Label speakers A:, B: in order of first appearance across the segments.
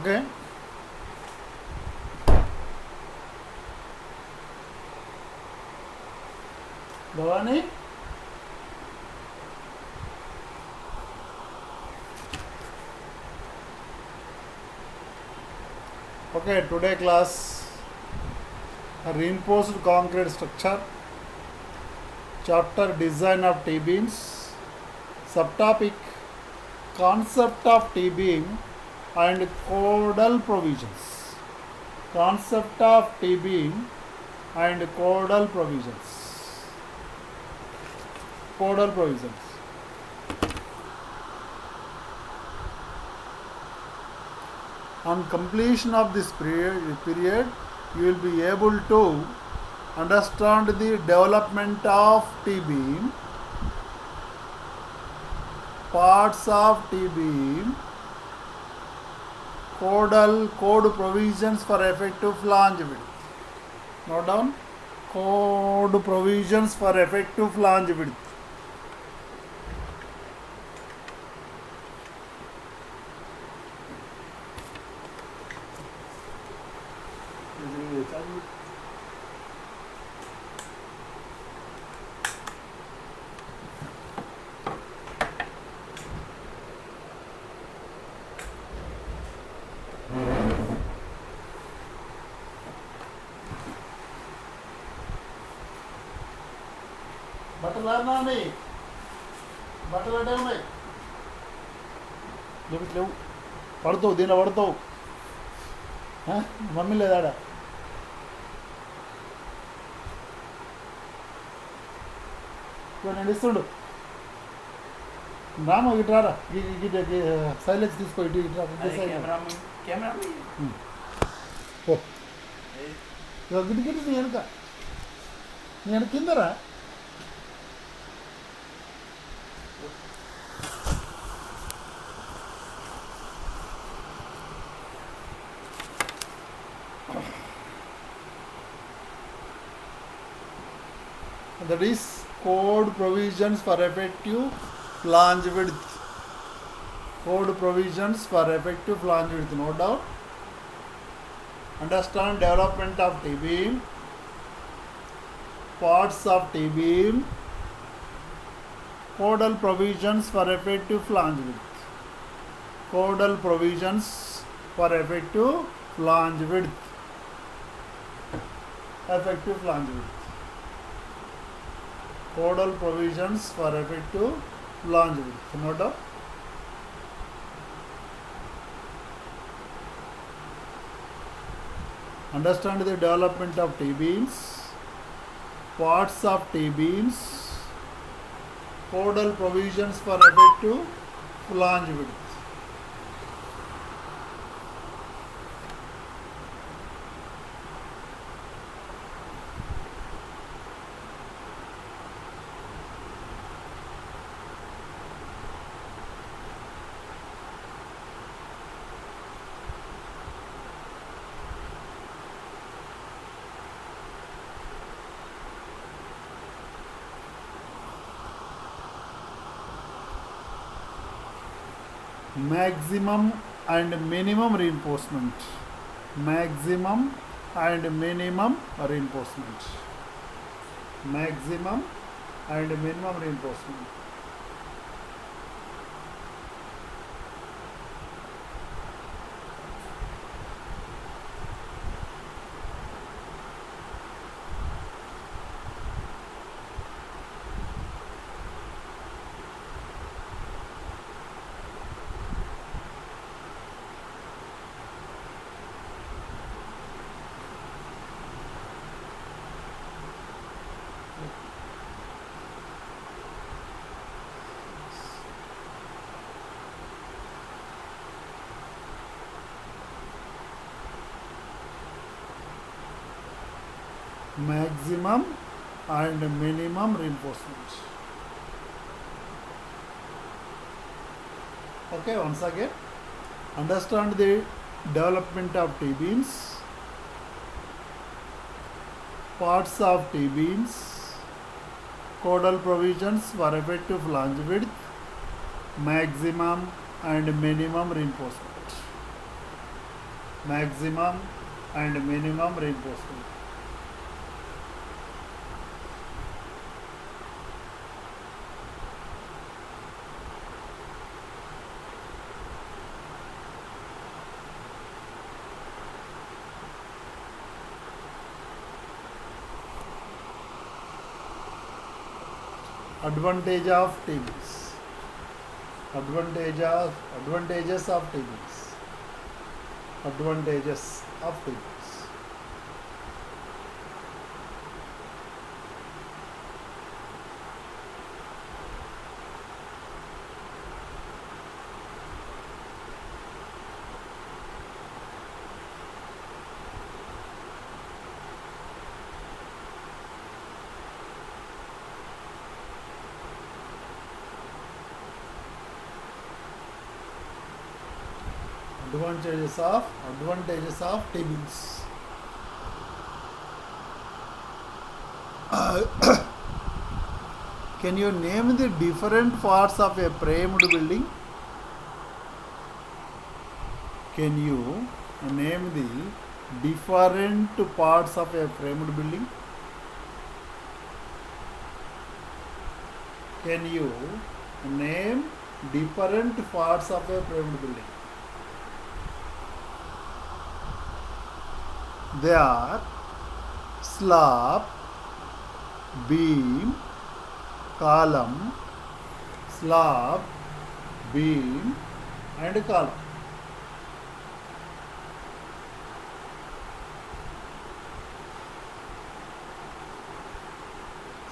A: Okay. Bhavani? Okay, today class a reinforced concrete structure, chapter design of T-beams, subtopic concept of T-beam and codal provisions. Concept of T-beam and codal provisions. Codal provisions. On completion of this period, you will be able to understand the development of T-beam, parts of T-beam, code provisions for effective flange width. Note down, code provisions for effective flange width. బట్టలు అన్నాని బట్టలు అంటే ఉన్నాయి లేవు పడతావు దీనిలో పడతావు mummy లేదాడా నేను ఇస్తుండు రామ ఇటు రారా సైలెన్స్ తీసుకో ఇటు ఇటు గిటి గిటి నీ వెనక నేను కిందరా that is code provisions for effective flange width. Code provisions for effective flange width. No doubt. Understand development of T-beam, parts of T-beam, codal provisions for effective flange width. Codal provisions for effective flange width. Effective flange width. Codal provisions for effective flange width. Note down. Understand the development of T-beams, parts of T-beams, codal provisions for effective flange width. Maximum and minimum reinforcement. Maximum and minimum reinforcement. Maximum and minimum reinforcement. Maximum and minimum reinforcement. Okay, once again, understand the development of T-beams, parts of T-beams, codal provisions for effective flange width, maximum and minimum reinforcement. maximum and minimum reinforcement. Advantage of tables. Advantages of tables. Advantages of tables. Advantages of tables. Can you name the different parts of a framed building? Can you name the different parts of a framed building? Can you name different parts of a framed building? They are slab, beam, column, slab, beam and column.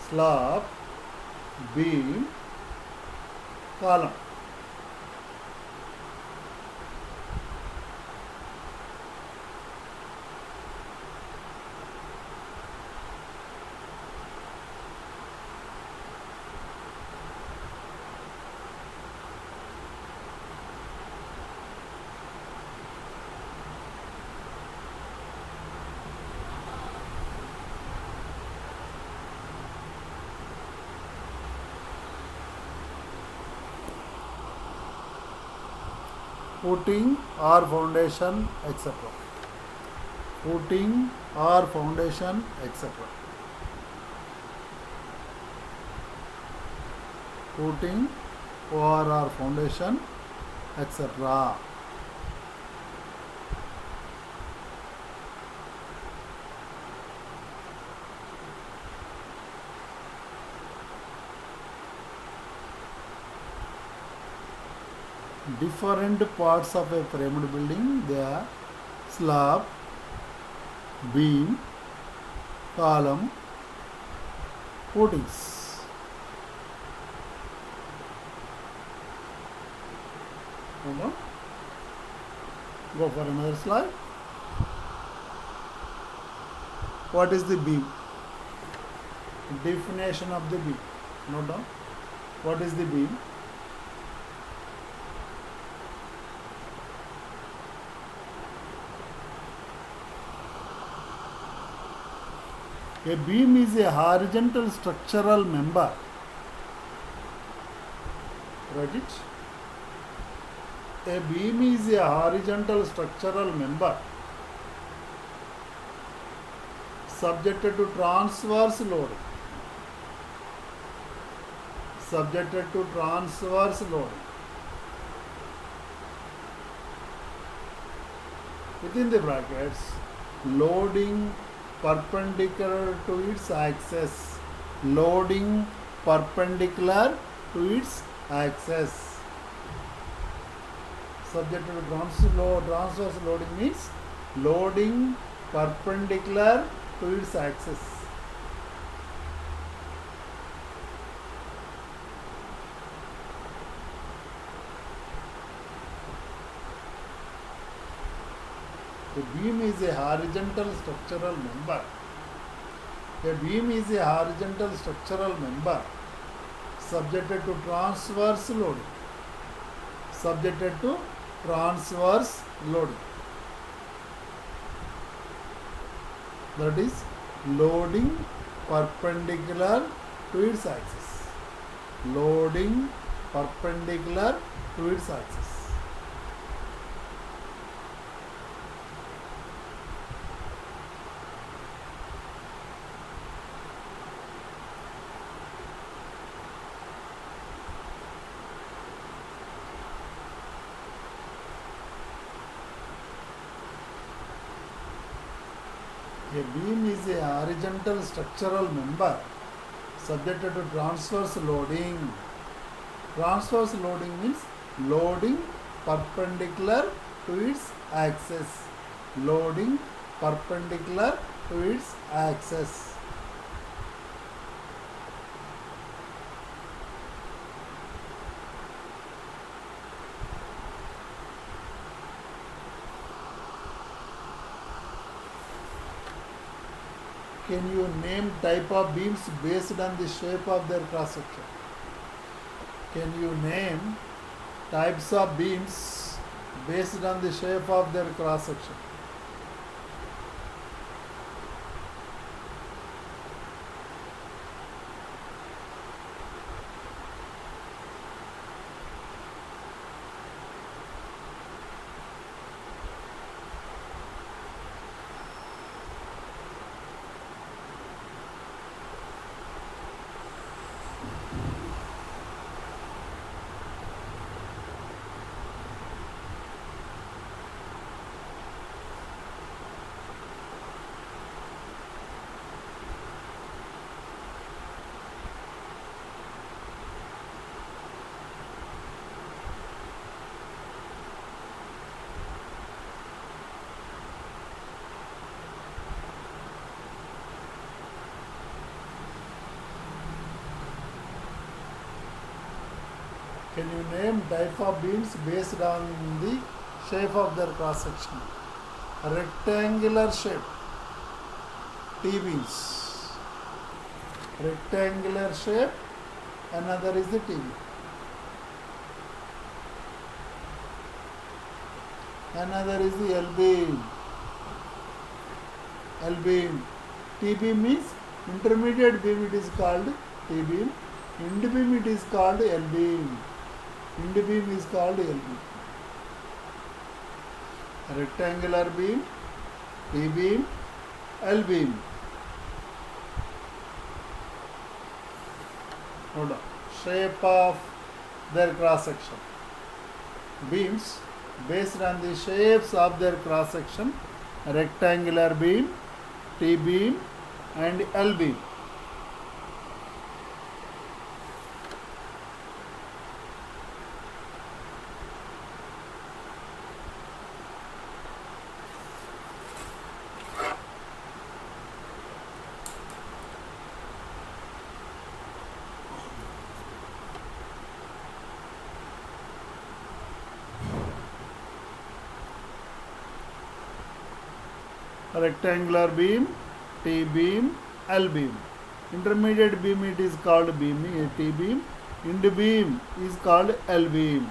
A: Slab, beam, column. Footing or foundation, etc. Footing or foundation, etc. Footing or foundation, etc. Different parts of a framed building, they are slab, beam, column, footings. Hold on. Go for another slide. What is the beam? Definition of the beam. Note down. What is the beam? A beam is a horizontal structural member. Write it. A beam is a horizontal structural member subjected to transverse loading. Subjected to transverse loading. Within the brackets, loading perpendicular to its axis. Loading perpendicular to its axis. Subjected to transverse loading means loading perpendicular to its axis. A beam is a horizontal structural member. A beam is a horizontal structural member subjected to transverse loading. Subjected to transverse loading. That is loading perpendicular to its axis. Loading perpendicular to its axis. A beam is a horizontal structural member subjected to transverse loading. Transverse loading means loading perpendicular to its axis. Loading perpendicular to its axis. Can you name type of beams based on the shape of their cross section? Can you name types of beams based on the shape of their cross section? Can you name type of beams based on the shape of their cross section? Rectangular shape, T-beams. Rectangular shape, another is the T-beam. Another is the L-beam. L-beam. T-beam means intermediate beam, it is called T-beam. End beam, it is called L-beam. End beam is called L-beam. Rectangular beam, T-beam, L-beam. Hold on. Shape of their cross section. Beams based on the shapes of their cross section: rectangular beam, T-beam, and L-beam. Rectangular beam, T-beam, L-beam. Intermediate beam, it is called beam, T-beam. End beam is called L-beam.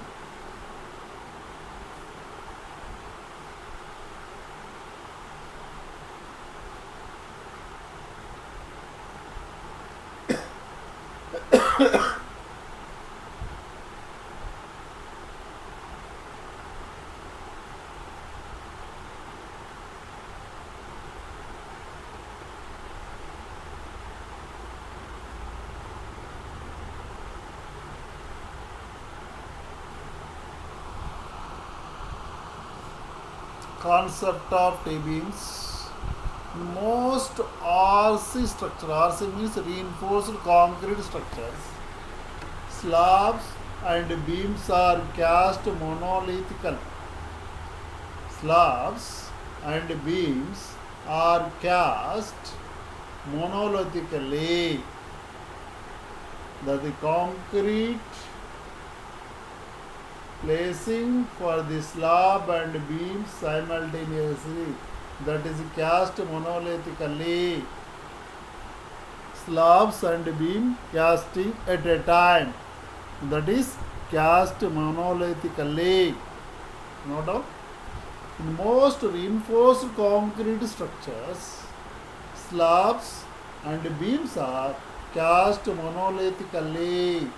A: Concept of T-beams. Most RC structure, RC means reinforced concrete structures, slabs and beams are cast monolithically. Slabs and beams are cast monolithically. The concrete placing for the slab and beam simultaneously, that is cast monolithically. Slabs and beam casting at a time, that is cast monolithically. No doubt. In most reinforced concrete structures, slabs and beams are cast monolithically.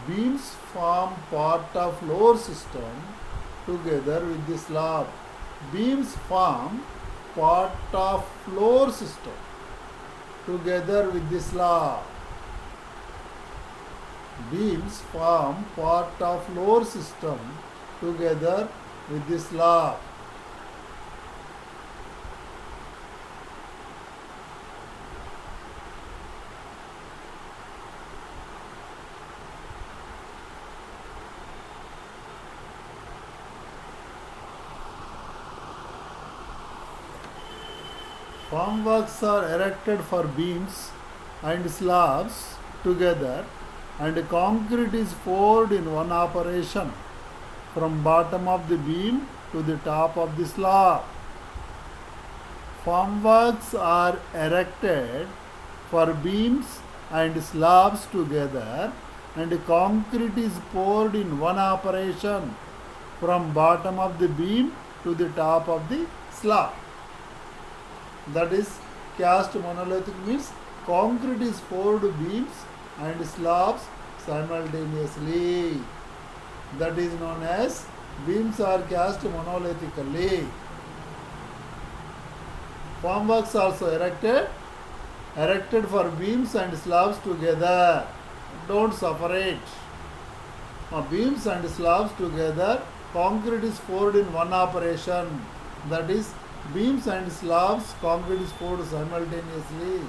A: Beams form part of floor system together with the slab. Beams form part of floor system together with the slab. Beams form part of floor system together with the slab. Formworks are erected for beams and slabs together, and concrete is poured in one operation from bottom of the beam to the top of the slab. Formworks are erected for beams and slabs together, and concrete is poured in one operation from bottom of the beam to the top of the slab. That is, cast monolithic means concrete is poured beams and slabs simultaneously. That is known as beams are cast monolithically. Formworks also erected for beams and slabs together. Don't separate. Beams and slabs together, concrete is poured in one operation. That is, beams and slabs, concrete is poured simultaneously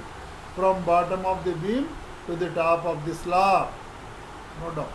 A: from bottom of the beam to the top of the slab. No doubt.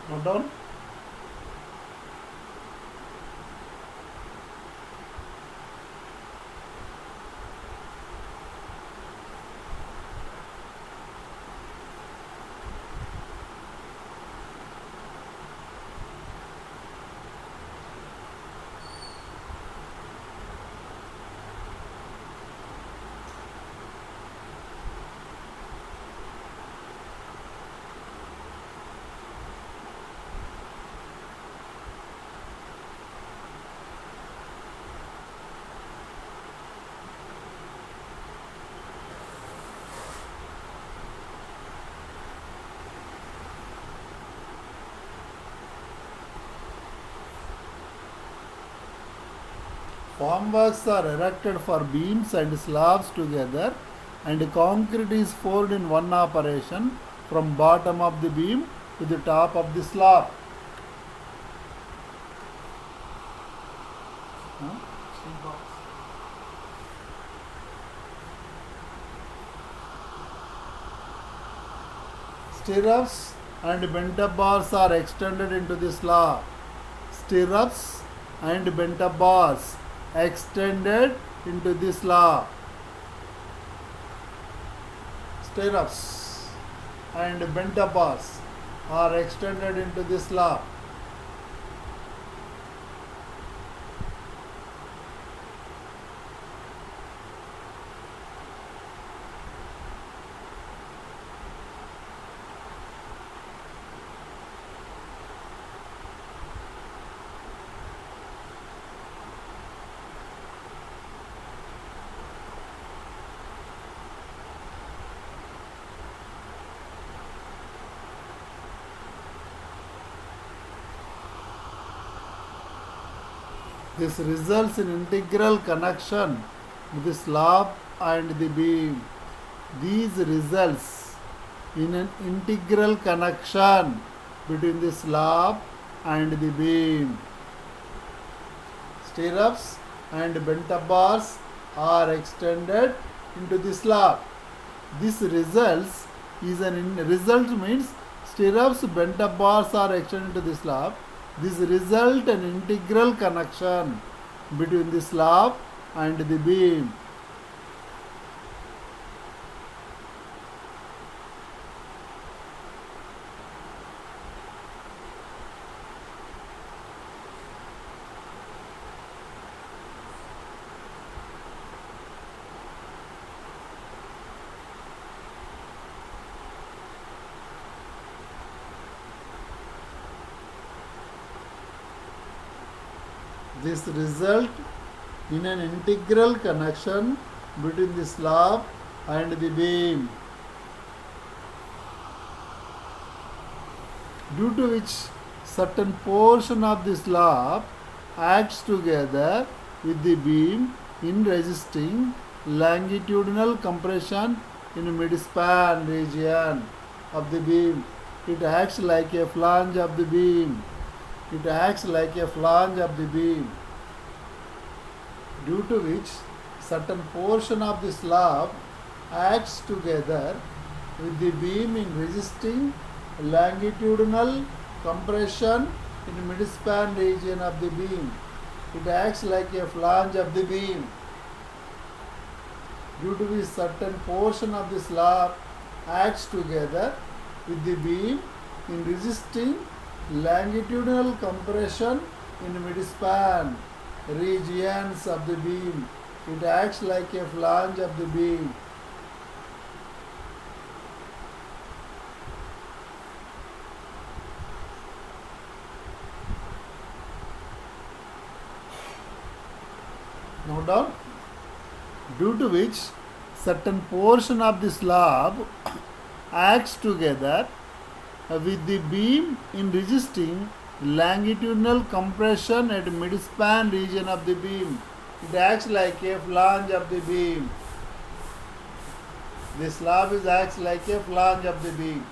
A: Note down. Formworks are erected for beams and slabs together, and concrete is poured in one operation from bottom of the beam to the top of the slab. Stirrups and bent-up bars are extended into the slab. Stirrups and bent-up bars extended into the slab. Stirrups and bent-up bars are extended into the slab. This results in integral connection with the slab and the beam. These results in an integral connection between the slab and the beam. Stirrups and bent-up bars are extended into the slab. This results is result means stirrups, bent up bars are extended to the slab. This result an integral connection between the slab and the beam. This result in an integral connection between the slab and the beam, due to which certain portion of the slab acts together with the beam in resisting longitudinal compression in midspan region of the beam. It acts like a flange of the beam. It acts like a flange of the beam, due to which certain portion of the slab acts together with the beam in resisting longitudinal compression in midspan region of the beam. It acts like a flange of the beam, due to which certain portion of the slab acts together with the beam in resisting longitudinal compression in midspan regions of the beam. It acts like a flange of the beam. Note down, due to which certain portion of the slab acts together with the beam in resisting longitudinal compression at midspan region of the beam. It acts like a flange of the beam. The slab acts like a flange of the beam.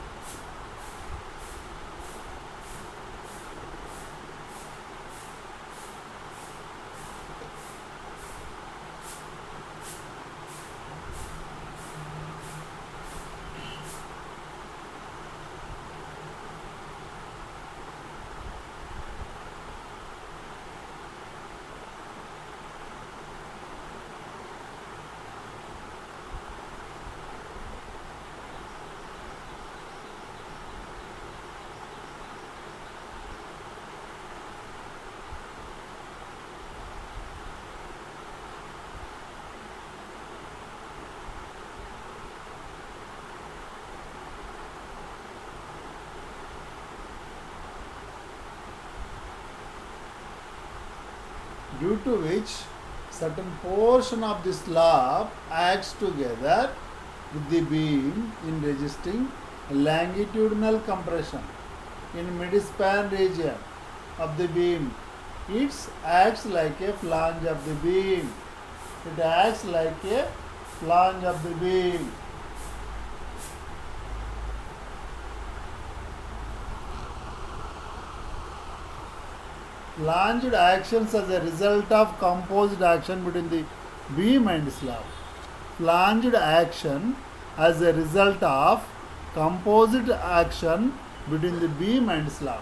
A: Due to which certain portion of the slab acts together with the beam in resisting longitudinal compression in midspan region of the beam. It acts like a flange of the beam. It acts like a flange of the beam. Flanged actions as a result of composite action between the beam and slab. Flanged action as a result of composite action between the beam and slab.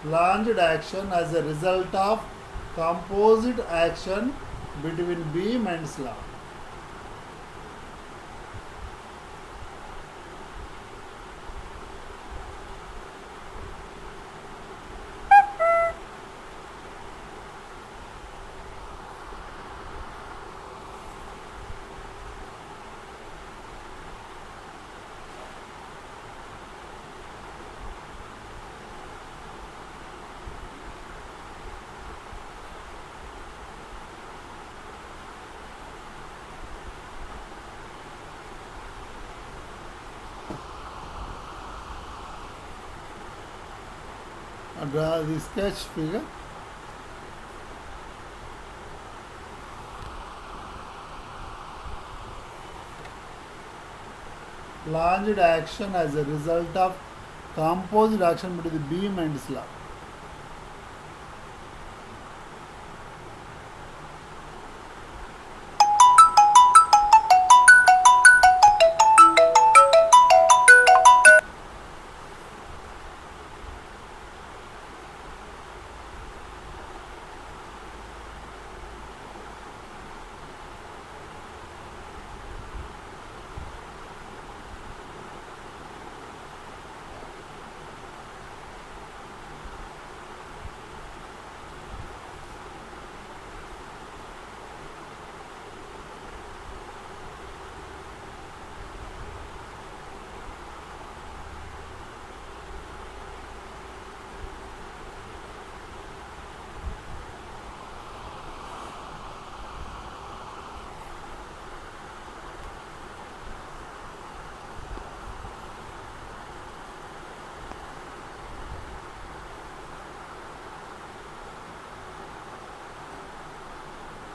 A: Flanged action as a result of composite action between beam and slab. Draw the sketch figure. Flanged action as a result of composite action between the beam and slab.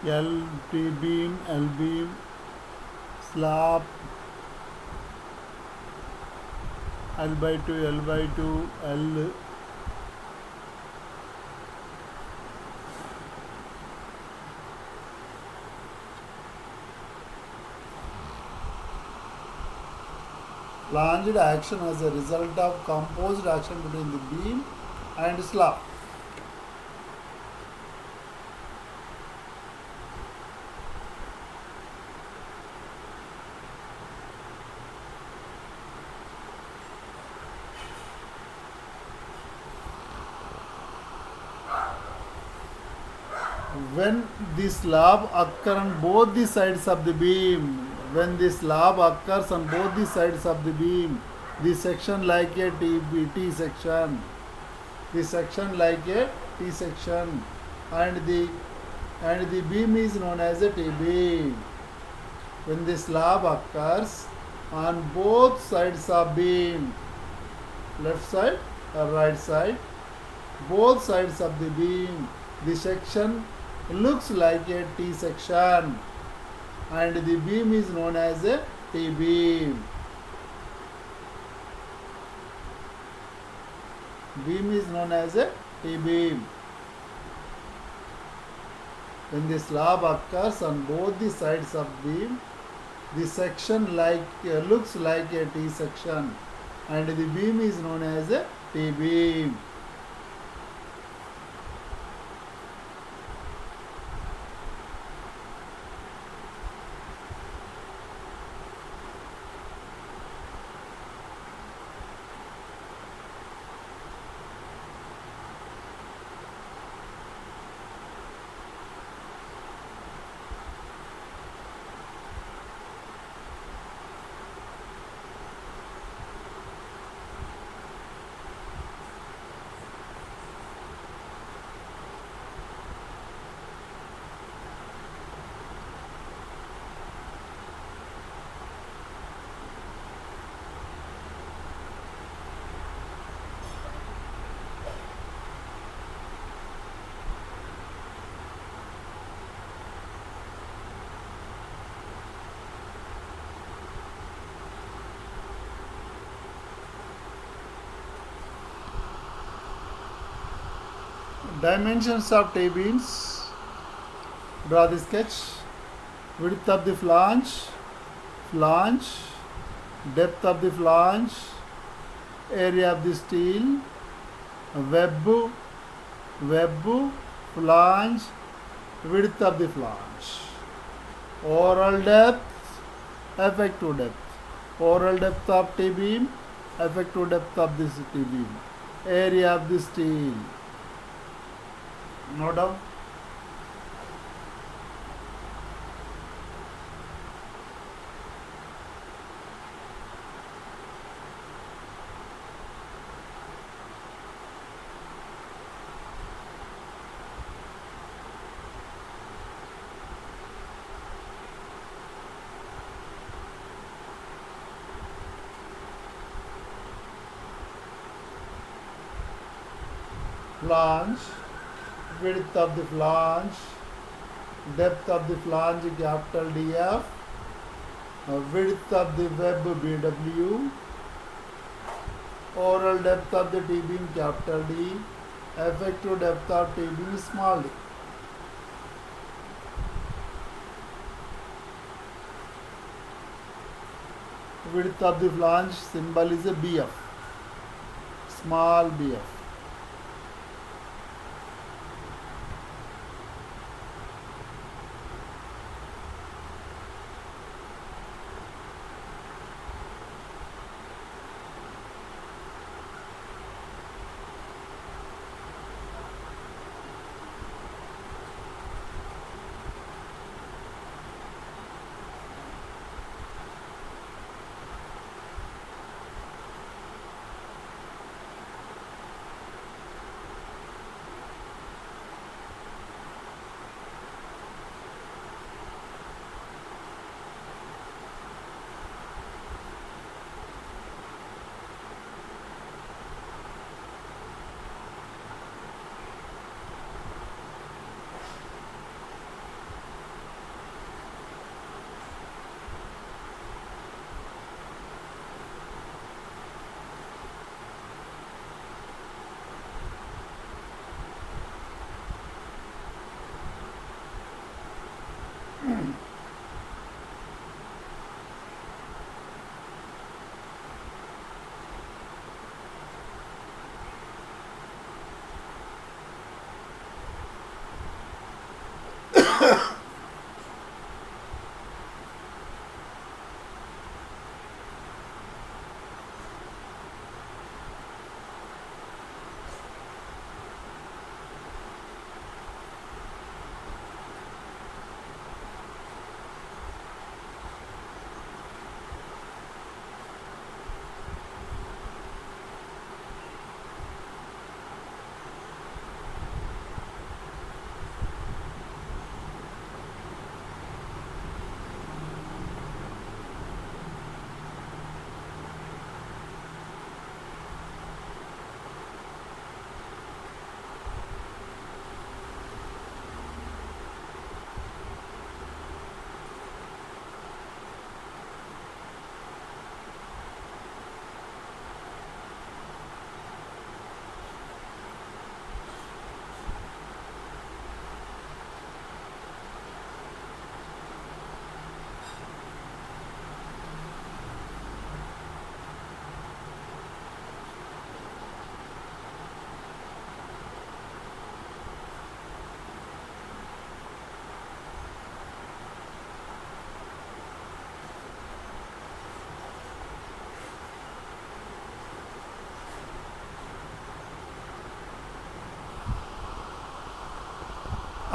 A: L T beam, L beam, slab, L by 2, L by 2, L, flanged action as a result of composed action between the beam and slab. When the slab occurs on both the sides of the beam, when the slab occurs on both the sides of the beam, the section like a T section, the section like a T section, and the beam is known as a T beam. When the slab occurs on both sides of beam, left side or right side, both sides of the beam, the section looks like a T section and the beam is known as a T beam. Beam is known as a T beam. When the slab occurs on both the sides of beam, the section looks like a T section and the beam is known as a T beam. Dimensions of T-beams. Draw the sketch. Width of the flange, depth of the flange, area of the steel, web, flange, width of the flange. Overall depth, effective depth. Overall depth of T-beam, effective depth of this T-beam. Area of the steel. Note down. Flange, width of the flange, depth of the flange capital DF, width of the web BW, overall depth of the T-beam capital D, effective depth of T-beam small d. Width of the flange symbol is a BF, small BF.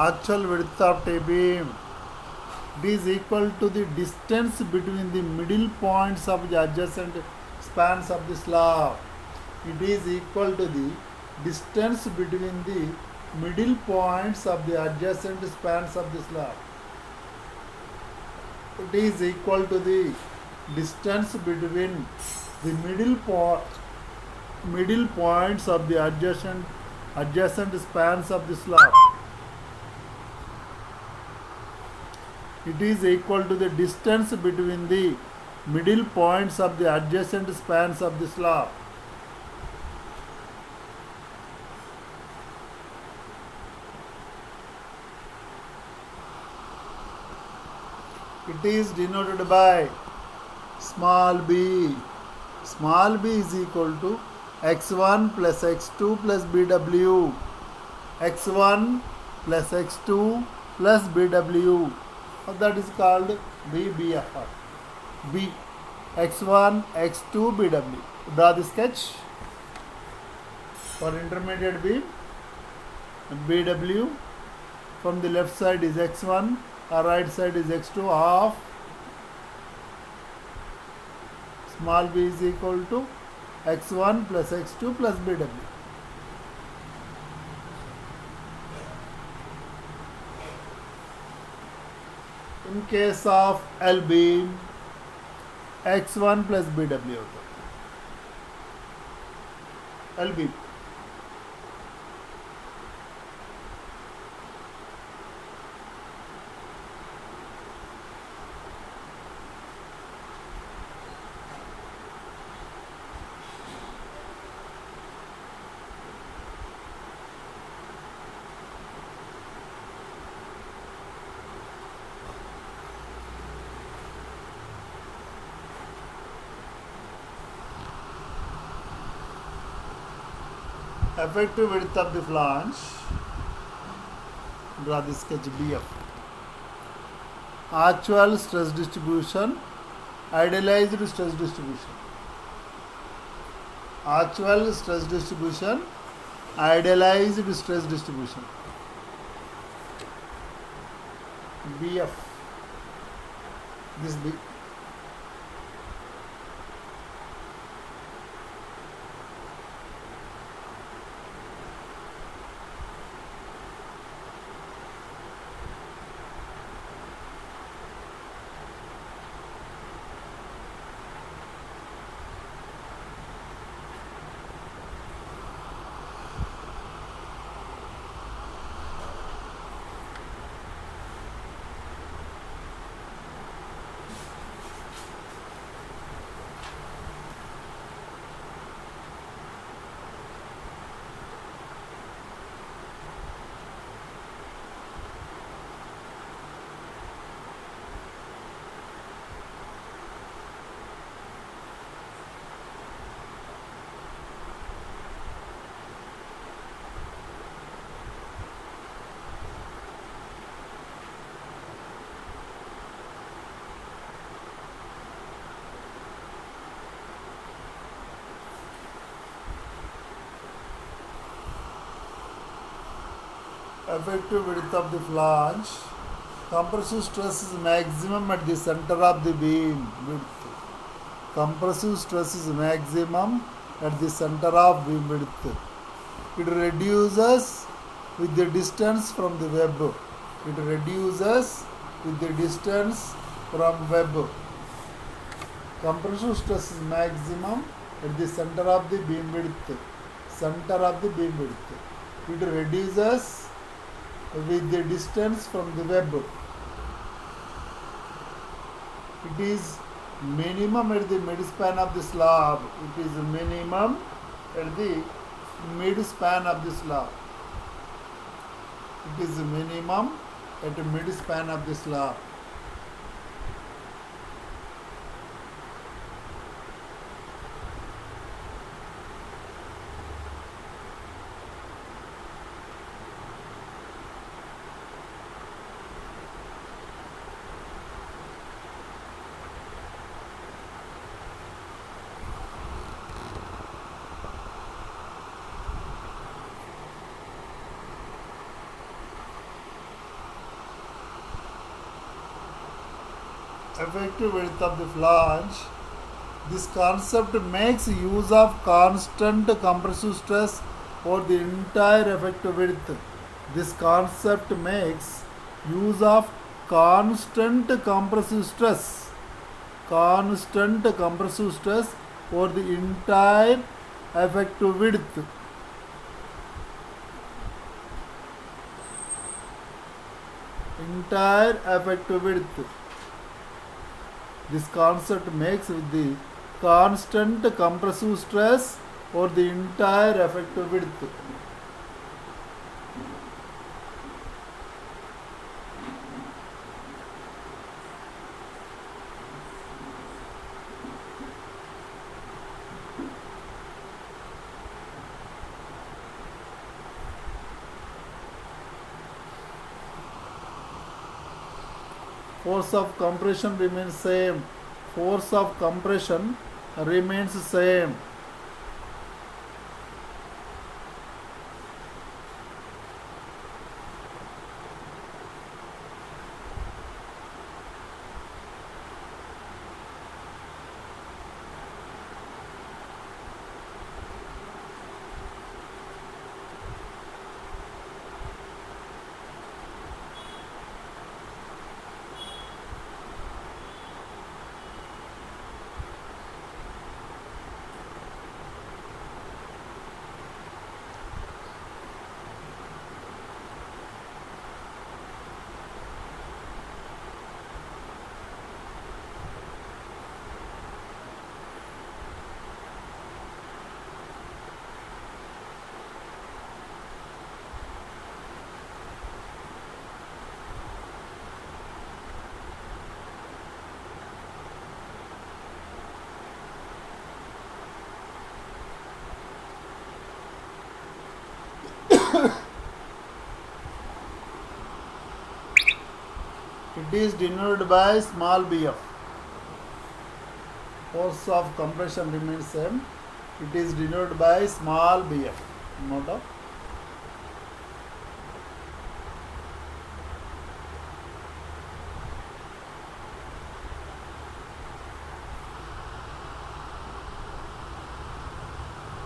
A: actual width of T-beam. It is equal to the distance between the middle points of the adjacent spans of the slab. It is equal to the distance between the middle points of the adjacent spans of the slab. It is equal to the distance between the middle points of the adjacent spans of the slab. It is equal to the distance between the middle points of the adjacent spans of the slab. It is denoted by small b. Small b is equal to x1 plus x2 plus bw. x1 plus x2 plus bw. That is called BBFR. B. x1, x2, bw. Draw the sketch for intermediate beam. bw from the left side is x1, right side is x2 of small b is equal to x1 plus x2 plus bw. In case of L beam, x1 plus bw. L beam. Effective width of the flange. Draw the sketch BF. Actual stress distribution, idealized stress distribution. Actual stress distribution, idealized stress distribution. BF. This B. Effective width of the flange. Compressive stress is maximum at the center of the beam width. Compressive stress is maximum at the center of beam width. It reduces with the distance from the web. It reduces with the distance from web. Compressive stress is maximum at the center of the beam width. Center of the beam width. It reduces with the distance from the web. It is minimum at the midspan of the slab. It is minimum at the midspan of the slab. It is minimum at the midspan of the slab. effective width of the flange. This concept makes use of constant compressive stress over the entire effective width. This concept makes use of constant compressive stress over the entire effective width. This concept makes with the constant compressive stress over the entire effective width. Force of compression remains same. Force of compression remains same. It is denoted by small bf. Force of compression remains same. It is denoted by small bf. Note of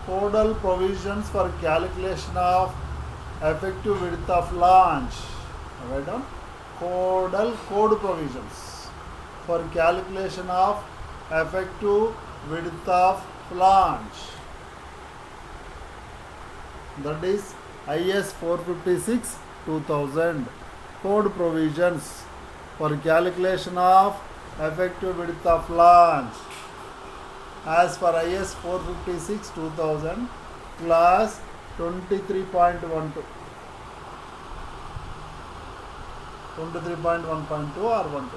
A: codal provisions for calculation of effective width of flange. Write down code provisions for calculation of effective width of flange. That is IS 456 2000. Code provisions for calculation of effective width of flange. As per IS 456 2000, class 23.12. 23.1.2 or 12.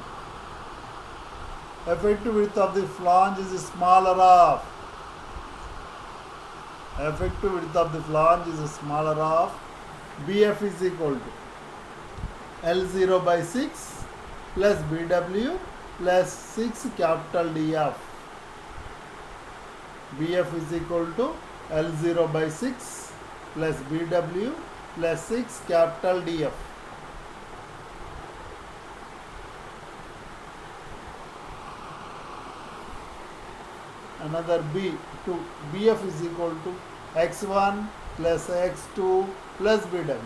A: Effective width of the flange is smaller of. Effective width of the flange is smaller of. BF is equal to L0 by 6 plus BW plus 6 capital DF. BF is equal to L0 by 6 plus BW plus 6 capital DF. Another B2, BF is equal to X1 plus X2 plus BW.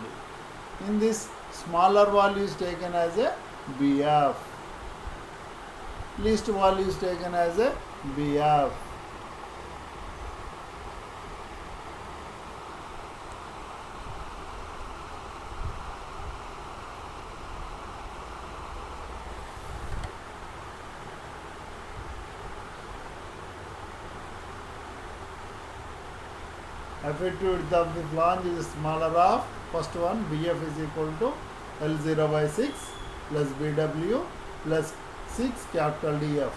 A: In this, smaller value is taken as a BF. Least value is taken as a BF. Effective width of the flange is smaller of, first one BF is equal to L0 by 6 plus BW plus 6 capital DF.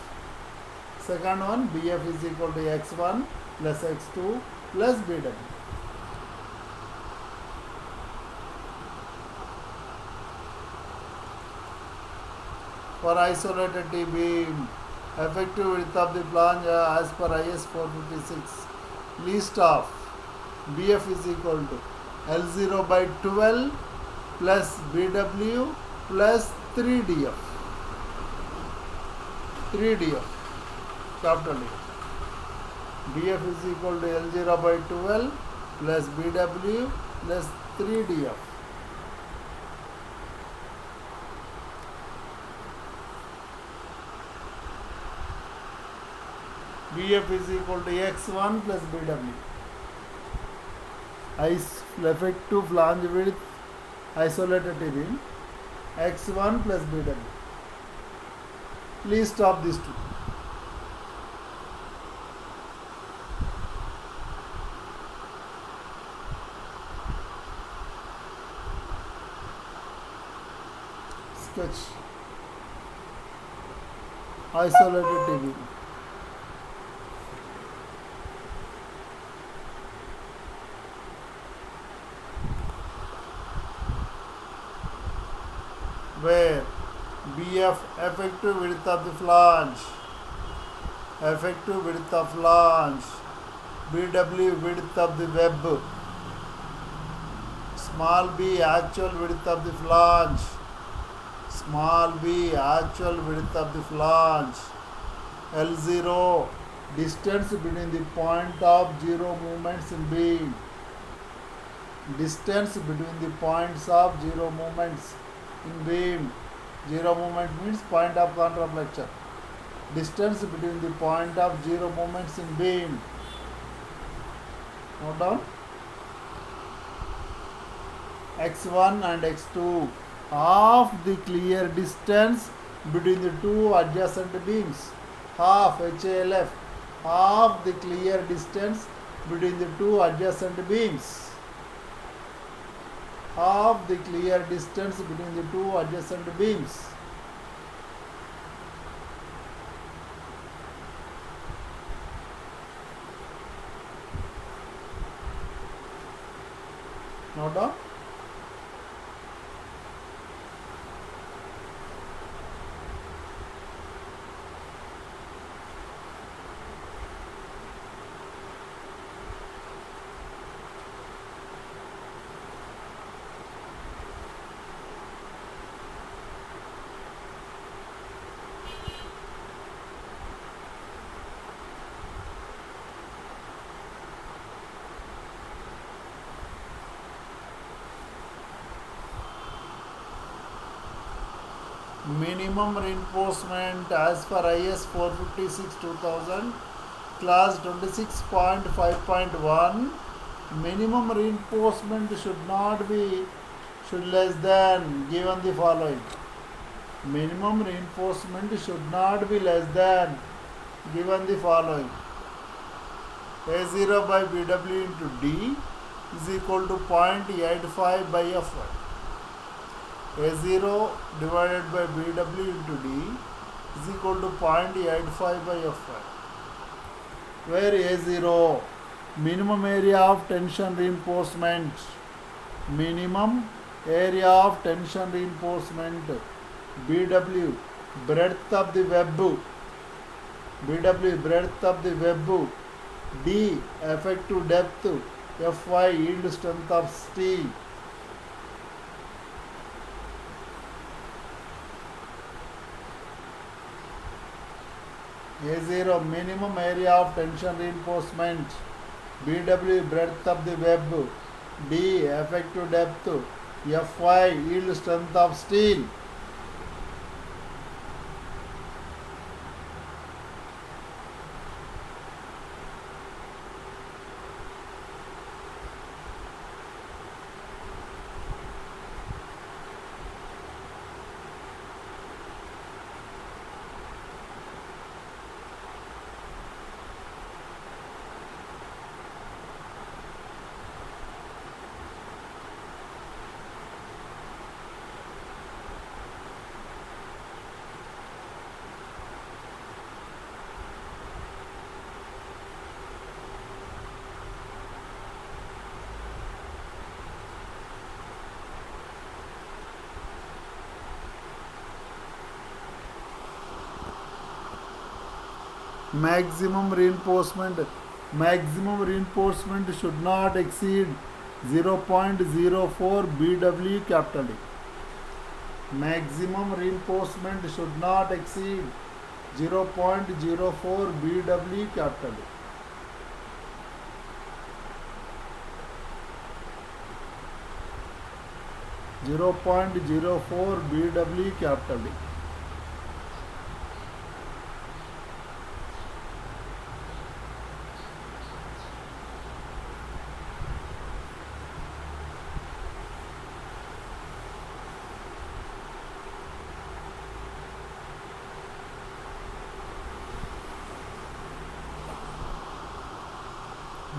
A: Second one BF is equal to X1 plus X2 plus BW. For isolated T-beam, effective width of the flange as per IS 456, least of BF is equal to L0 by 12 plus BW plus 3 DF. 3df, capital D. df is equal to L0 by 12 plus bw plus 3df. df is equal to x1 plus bw. Effective flange width isolated beam x1 plus bw. Please stop these two. Sketch isolated beam. Where BF effective width of the flange, effective width of flange, BW width of the web, small b actual width of the flange, small b actual width of the flange, L0 distance between the point of zero movements in beam, distance between the points of zero movements in beam. Zero movement means point of contraflexion. Distance between the point of zero movements in beam. Note down. x1 and x2. Half the clear distance between the two adjacent beams. Half HALF. Half the clear distance between the two adjacent beams. Half the clear distance between the two adjacent beams. Note down. Minimum reinforcement as per IS 456 2000 class 26.5.1. minimum reinforcement should less than given the following. Minimum reinforcement should not be less than given the following. A0 by BW into D is equal to 0.85 by Fy. A0 divided by BW into D is equal to 0.85 by Fy. Where A0, minimum area of tension reinforcement, minimum area of tension reinforcement, BW, breadth of the web, BW, breadth of the web, D, effective depth, Fy, yield strength of steel. A0, minimum area of tension reinforcement, BW, breadth of the web, D, effective depth, Fy, yield strength of steel. Maximum reinforcement should not exceed 0.04 BW capital D. Maximum reinforcement should not exceed 0.04 BW capital D. .04 BW capital D.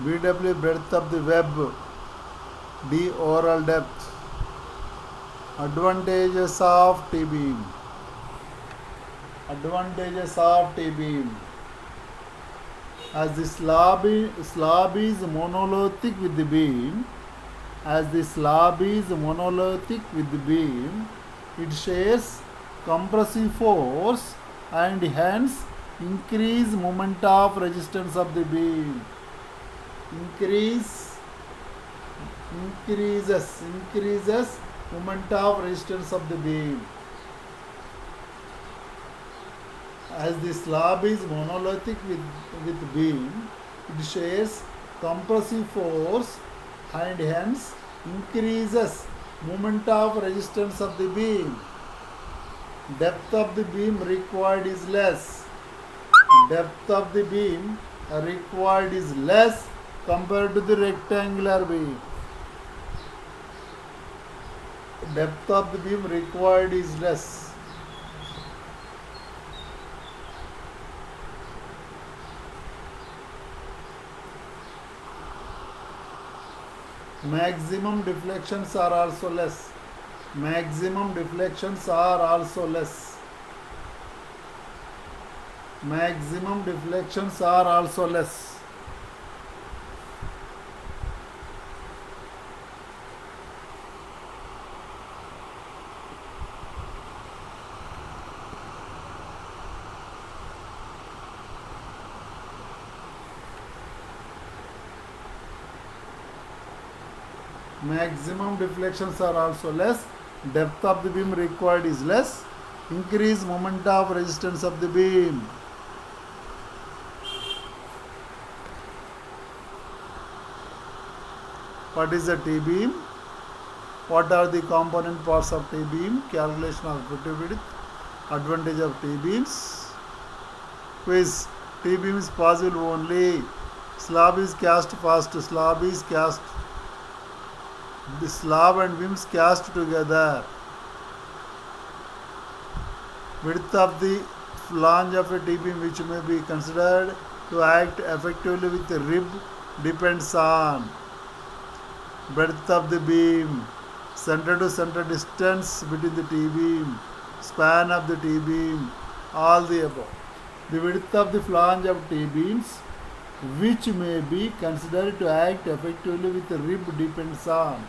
A: BW breadth of the web, D overall depth. Advantages of T-beam. Advantages of T-beam. As the slab is monolithic with the beam, it shares compressive force and hence increase moment of resistance of the beam. Increases moment of resistance of the beam. As the slab is monolithic with beam, it shares compressive force and hence increases moment of resistance of the beam. Depth of the beam required is less. Depth of the beam required is less compared to the rectangular beam. Depth of the beam required is less. Maximum deflections are also less. Maximum deflections are also less. Maximum deflections are also less. Maximum deflections are also less. Depth of the beam required is less. Increase moment of resistance of the beam. What is a T-beam? What are the component parts of T-beam? Calculation of effective width. Advantage of T-beams. Quiz. T-beam is possible only. Slab is cast fast. Slab is cast. The slab and beams cast together. Width of the flange of a T-beam which may be considered to act effectively with a rib depends on breadth of the beam, center to center distance between the T-beam, span of the T-beam, all the above. The width of the flange of T-beams which may be considered to act effectively with a rib depends on